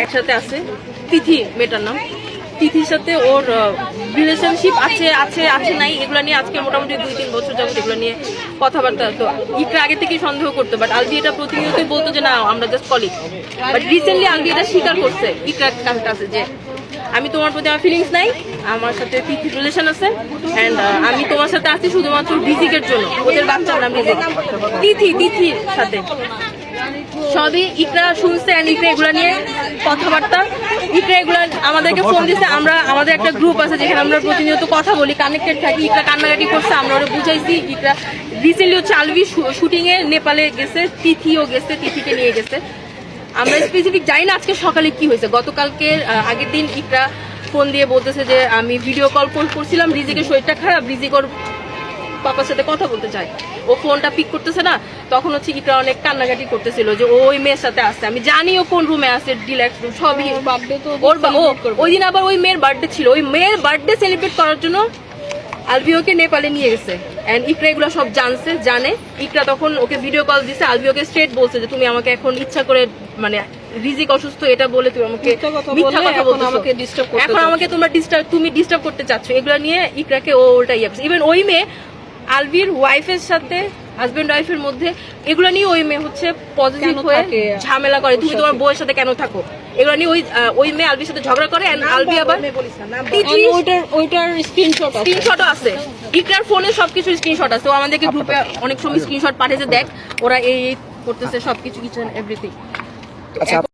একসাথে আছে। তিথি মেয়েটার নাম, তিথির সাথে ওর রিলেশনশিপ আছে আছে আছে নাই এগুলো নিয়ে আজকে মোটামুটি 2-3 বছর যাবত এগুলো নিয়ে কথাবার্তা। তো ইকরা আগে থেকেই সন্দেহ করতো, বাট আলবি এটা প্রতিনিয়তই বলতো যে না আমরা just colleague. But recently Albi এটা স্বীকার করছে ইকরার কাছে যে আমি তোমার প্রতি আমার ফিলিংস নাই, আমার সাথে তিথির রিলেশন আছে অ্যান্ড আমি তোমার সাথে আসছি শুধুমাত্র রিজিকের জন্য। ওদের বাচ্চার নাম রিজিক। তিথির সাথে সবই ইকরা শুনছে অ্যান্ড ইকরা এগুলো নিয়ে কথাবার্তা। ইকরা এগুলো আমাদেরকে ফোন দিচ্ছে, আমরা আমাদের একটা গ্রুপ আছে যেখানে আমরা প্রতিনিয়ত কথা বলি, কানেক্টেড থাকি। ইকরা কান্নাকাটি করছে, আমরা ওরা বুঝাইছি। ইকরা রিসেন্টলি হচ্ছে আলবি শুটিং এ নেপালে গেছে, তিথিও গেছে, তিথিকে নিয়ে গেছে। আমরা স্পেসিফিক জানি না আজকে সকালে কি হয়েছে। গতকালকে আগের দিন ইকরা ফোন দিয়ে বলতেছে যে আমি ভিডিও কল করছিলাম, রিজিকের শরীরটা খারাপ, রিজিক ওর পাপার সাথে কথা বলতে চাই, ও ফোনটা পিক করতেছে না। তখন হচ্ছে ইকরা অনেক কান্নাকাটি করতেছিল যে ওই মেয়ের সাথে আসছে, আমি জানি ও কোন রুমে আছে, ডিলাক্স রুম সবই। বার্থডে তো ওই দিন আবার ওই মেয়ের বার্থডে ছিল, ওই মেয়ের বার্থডে সেলিব্রেট করার জন্য আলবি ওকে নেপালে নিয়ে গেছে অ্যান্ড ইকরা এগুলো সব জানে। ইকরা তখন ওকে ভিডিও কল দিছে, আলবি ওকে স্ট্রেট বলছে যে তুমি আমাকে এখন ইচ্ছা করে মানে রিজিক অসুস্থ এটা বলে তুমি আমাকে মিথ্যা কথা বলছো, এখন আমাকে তুমি ডিস্টার্ব করতে চাচ্ছ। এগুলো নিয়ে ইকরাকে ও ওটা ইয়ে। ইভেন ওই মেয়ে আলবির ওয়াইফের সাথে, হাজবেন্ড ওয়াইফের মধ্যে এগুলো নিয়ে ওই মেয়ে হচ্ছে পজিটিভ হয়ে ঝামেলা করে, তুমি তোমার বউয়ের সাথে কেন থাকো, এগুলো নিয়ে ওই মেয়ে আলবির সাথে ঝগড়া করে। আলবি আবার ওইটার স্ক্রিনশটও আছে, ইকরার ফোনে সবকিছু স্ক্রিনশট আছে। ও আমাদেরকে গ্রুপে অনেক সময় স্ক্রিনশট পাঠিয়েছে, দেখ ওরা এই করতেছে সবকিছু, কিচেন এভরিথিং।